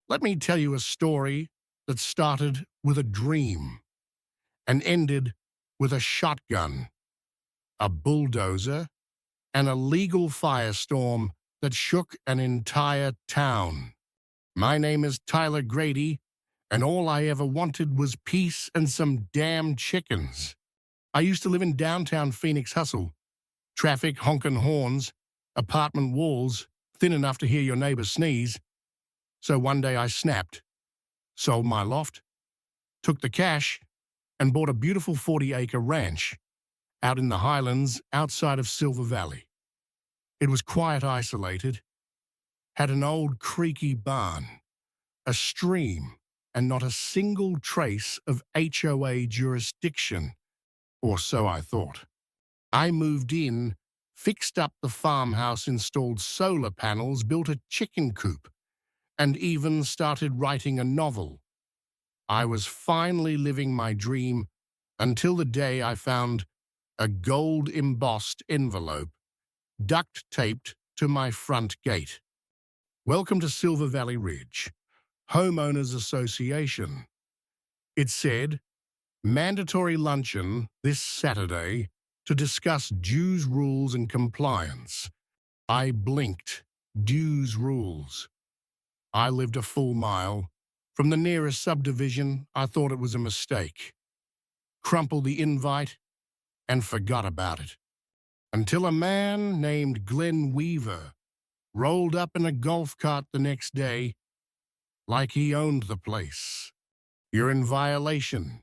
Let me tell you a story that started with a dream and ended with a shotgun, a bulldozer, and a legal firestorm that shook an entire town. My name is Tyler Grady, and all I ever wanted was peace and some damn chickens. I used to live in downtown Phoenix hustle. Traffic, honking horns, apartment walls, thin enough to hear your neighbor sneeze. So one day I snapped, sold my loft, took the cash, and bought a beautiful 40-acre ranch out in the highlands outside of Silver Valley. It was quiet, isolated, had an old creaky barn, a stream, and not a single trace of HOA jurisdiction, or so I thought. I moved in, fixed up the farmhouse, installed solar panels, built a chicken coop, and even started writing a novel. I was finally living my dream until the day I found a gold-embossed envelope duct-taped to my front gate. Welcome to Silver Valley Ridge, Homeowners Association. It said, mandatory luncheon this Saturday to discuss dues rules and compliance. I blinked. Dues rules. I lived a full mile from the nearest subdivision. I thought it was a mistake. Crumpled the invite and forgot about it. Until a man named Glenn Weaver rolled up in a golf cart the next day like he owned the place. You're in violation,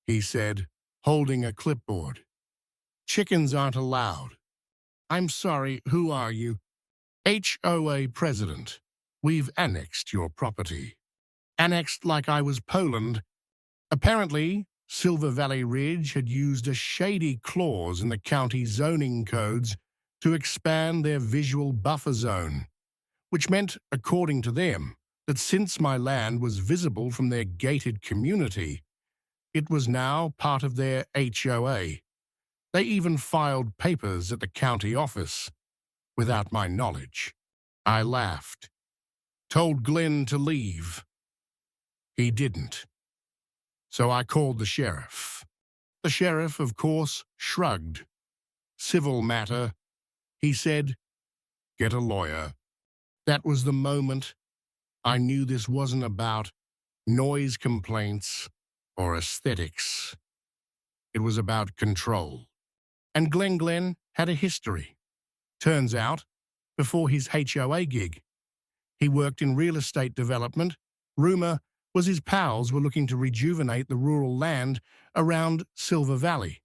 he said, holding a clipboard. Chickens aren't allowed. I'm sorry, who are you? HOA president. We've annexed your property. Annexed like I was Poland. Apparently, Silver Valley Ridge had used a shady clause in the county zoning codes to expand their visual buffer zone, which meant, according to them, that since my land was visible from their gated community, it was now part of their HOA. They even filed papers at the county office without my knowledge. I laughed, told Glenn to leave. He didn't. So I called the sheriff. The sheriff, of course, shrugged. Civil matter, he said. Get a lawyer. That was the moment I knew this wasn't about noise complaints or aesthetics. It was about control. And Glenn had a history. Turns out, before his HOA gig, he worked in real estate development. Rumor was his pals were looking to rejuvenate the rural land around Silver Valley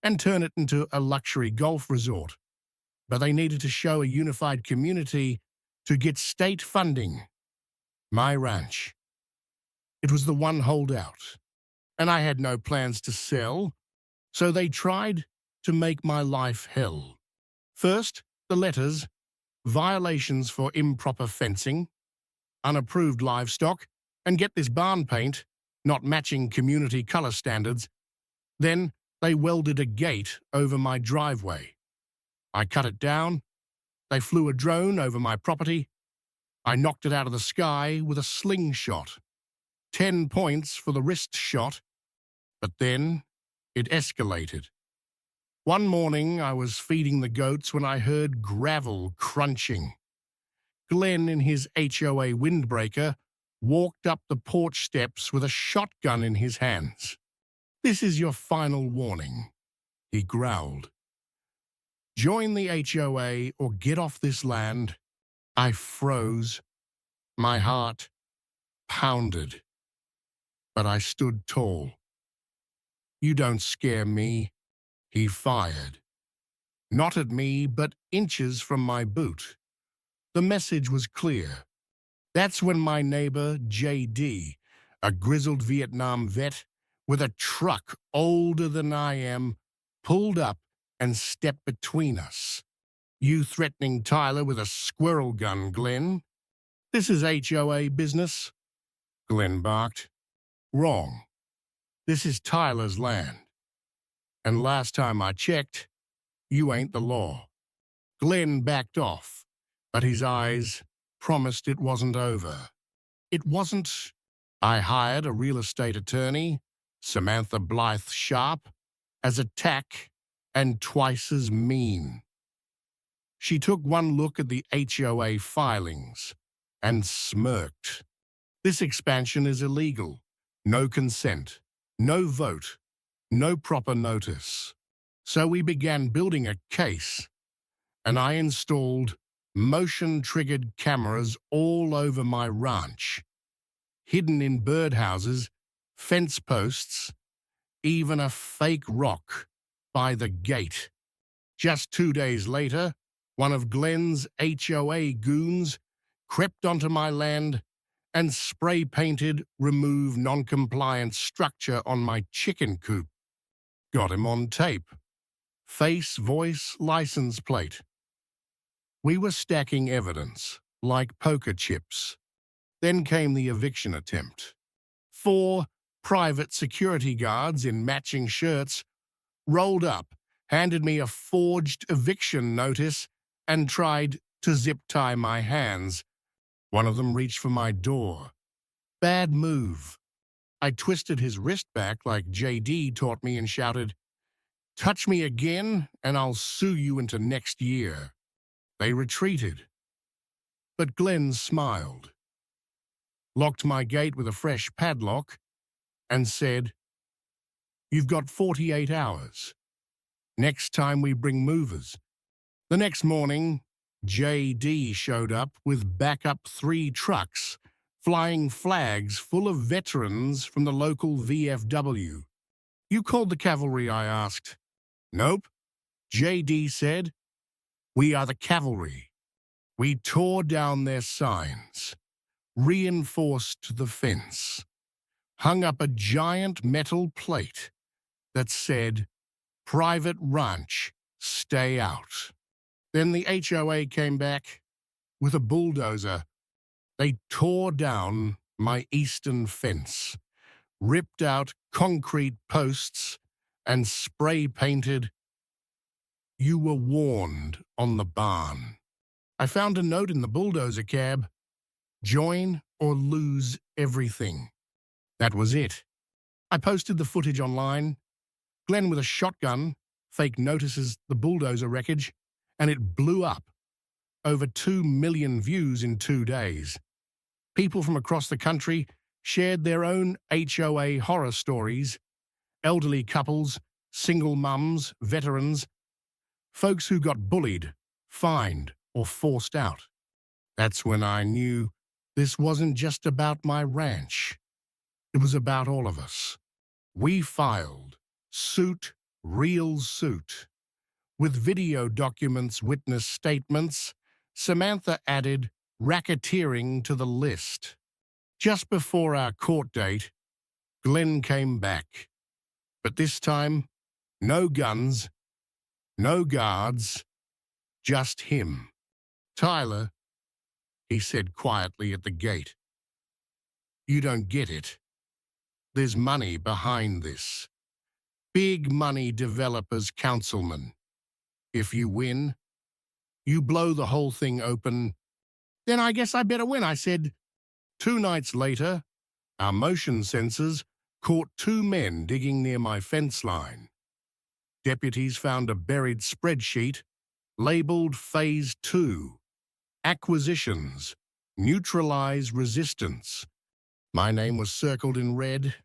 and turn it into a luxury golf resort. But they needed to show a unified community to get state funding. My ranch. It was the one holdout, and I had no plans to sell, so they tried to make my life hell. First, the letters, violations for improper fencing, unapproved livestock, and get this barn paint, not matching community color standards. Then they welded a gate over my driveway. I cut it down. They flew a drone over my property. I knocked it out of the sky with a slingshot. 10 points for the wrist shot. But then it escalated. One morning I was feeding the goats when I heard gravel crunching. Glenn, in his HOA windbreaker, walked up the porch steps with a shotgun in his hands. This is your final warning, he growled. Join the HOA or get off this land. I froze. My heart pounded. But I stood tall. You don't scare me, he fired. Not at me, but inches from my boot. The message was clear. That's when my neighbor, JD, a grizzled Vietnam vet with a truck older than I am, pulled up and stepped between us. You threatening Tyler with a squirrel gun, Glenn? This is HOA business, Glenn barked. Wrong. This is Tyler's land. And last time I checked, you ain't the law. Glenn backed off, but his eyes promised it wasn't over. It wasn't. I hired a real estate attorney, Samantha Blythe Sharp, as a tack and twice as mean. She took one look at the HOA filings and smirked. This expansion is illegal. No consent, no vote, no proper notice. So we began building a case, and I installed motion-triggered cameras all over my ranch, hidden in birdhouses, fence posts, even a fake rock by the gate. Just 2 days later, one of Glenn's HOA goons crept onto my land and spray-painted "Remove non-compliant structure" on my chicken coop. Got him on tape. Face, voice, license plate. We were stacking evidence, like poker chips. Then came the eviction attempt. 4 private security guards in matching shirts rolled up, handed me a forged eviction notice, and tried to zip-tie my hands. One of them reached for my door. Bad move. I twisted his wrist back like JD taught me and shouted, "Touch me again, and I'll sue you into next year." They retreated. But Glenn smiled, locked my gate with a fresh padlock, and said, "You've got 48 hours. Next time we bring movers." The next morning, JD showed up with backup 3 trucks, flying flags full of veterans from the local VFW. "You called the cavalry?" I asked. "Nope," JD said. "We are the cavalry." We tore down their signs, reinforced the fence, hung up a giant metal plate that said, "Private Ranch, Stay Out." Then the HOA came back with a bulldozer. They tore down my eastern fence, ripped out concrete posts, and spray-painted, "You were warned" on the barn. I found a note in the bulldozer cab, "Join or lose everything." That was it. I posted the footage online. Glenn with a shotgun, fake notices the bulldozer wreckage, and it blew up. Over 2 million views in 2 days. People from across the country shared their own HOA horror stories. Elderly couples, single mums, veterans, folks who got bullied, fined, or forced out. That's when I knew this wasn't just about my ranch. It was about all of us. We filed suit, real suit. With video documents, witness statements, Samantha added racketeering to the list. Just before our court date, Glenn came back. But this time, no guns, no guards, just him. "Tyler," he said quietly at the gate, "you don't get it. There's money behind this. Big money, developers, councilmen. If you win, you blow the whole thing open." "Then I guess I better win," I said. 2 nights later, our motion sensors caught 2 men digging near my fence line. Deputies found a buried spreadsheet labeled Phase 2, Acquisitions, Neutralize Resistance. My name was circled in red.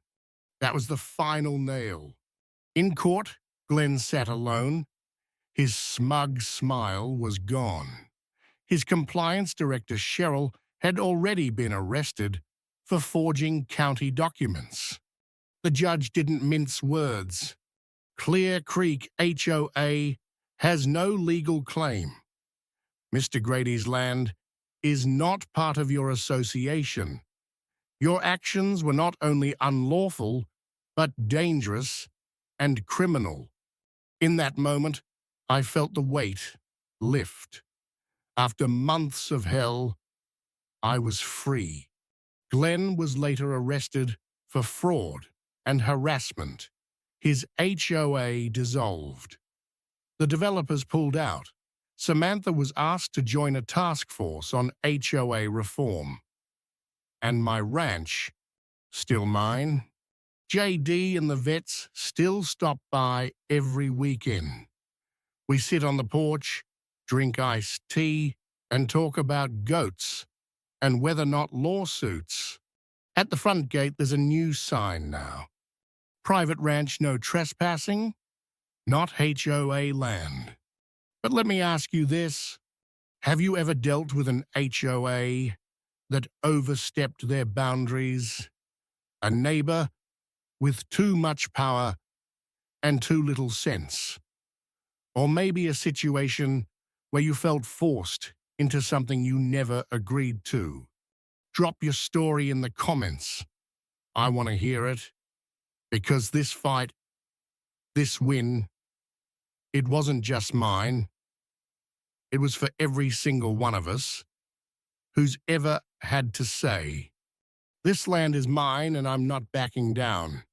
That was the final nail. In court, Glenn sat alone. His smug smile was gone. His compliance director, Cheryl, had already been arrested for forging county documents. The judge didn't mince words. Clear Creek HOA has no legal claim. Mr. Grady's land is not part of your association. Your actions were not only unlawful, but dangerous and criminal. In that moment, I felt the weight lift. After months of hell, I was free. Glenn was later arrested for fraud and harassment. His HOA dissolved. The developers pulled out. Samantha was asked to join a task force on HOA reform. and my ranch, still mine. JD and the vets still stop by every weekend. We sit on the porch, drink iced tea, and talk about goats and whether not lawsuits. At the front gate, there's a new sign now. Private ranch, no trespassing, not HOA land. But let me ask you this. Have you ever dealt with an HOA that overstepped their boundaries? A neighbor with too much power and too little sense? Or maybe a situation where you felt forced into something you never agreed to? Drop your story in the comments. I want to hear it, because this fight, this win, it wasn't just mine. It was for every single one of us who's ever had to say, "This land is mine and I'm not backing down."